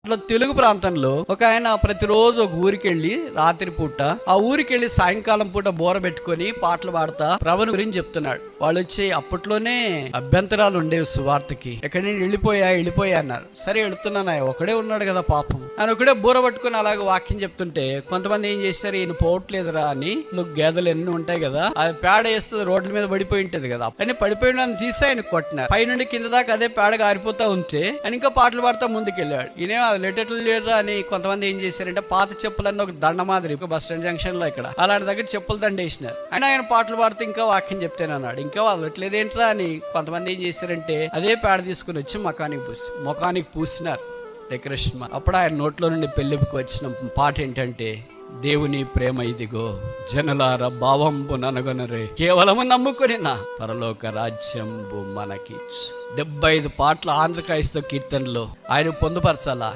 అట్లా తెలుగు ప్రాంతంలో ఒక ఆయన ప్రతిరోజు ఒక ఊరికి వెళ్ళి రాత్రి పూట ఆ ఊరికి వెళ్ళి సాయంకాలం పూట బోర పెట్టుకొని పాటలు పాడతా ప్రభుని గురించి చెప్తున్నాడు. వాళ్ళు వచ్చి అప్పట్లోనే అభ్యంతరాలు ఉండేవి సువార్తకి. ఎక్కడి నుండి వెళ్ళిపోయా అన్నారు. సరే వెళుతున్నాను, ఒకడే ఉన్నాడు కదా పాపం, ఆయన ఒకడే బోర పట్టుకుని అలాగే వాక్యం చెప్తుంటే కొంతమంది ఏం చేస్తారు, ఈయన పోవట్లేదురా అని గేదెలు ఎన్ని ఉంటాయి కదా, అది పేడ వేస్తుంది రోడ్ల మీద పడిపోయి ఉంటది కదా అని పడిపోయిన తీసి ఆయన కొట్టినారు. పైనుండి కింద దాకా అదే పేడగా ఆరిపోతా ఉంటే ఆయన ఇంకా పాటలు పాడుతా ముందుకెళ్ళాడు. ఈయన అది లెటెట్లు లేరు అని కొంతమంది ఏం చేశారంటే పాత చెప్పులన్నీ ఒక దండ మాదిరి బస్ స్టాండ్ జంక్షన్ లో ఇక్కడ అలాంటి దగ్గర చెప్పులు దండ వేసినారు. ఆయన పాటలు పాడితే ఇంకా వాక్యం చెప్తేనన్నాడు. ఇంకా వదలట్లేదేంట్రా అని కొంతమంది ఏం చేశారంటే అదే పేడ తీసుకుని వచ్చి ముఖానికి పూసినారు డెకరేషన్. అప్పుడు ఆయన నోట్లో నుండి పెళ్ళికి వచ్చిన పాట ఏంటంటే, దేవుని ప్రేమ ఇదిగో జనులార భావంబు ననగొనరే కేవలము నమ్ముకుని నా పరలోక రాజ్యంబు మనకి. 75 పాటలు ఆంధ్ర క్రైస్తవ కీర్తనలో ఆయన పొందుపరచాలా.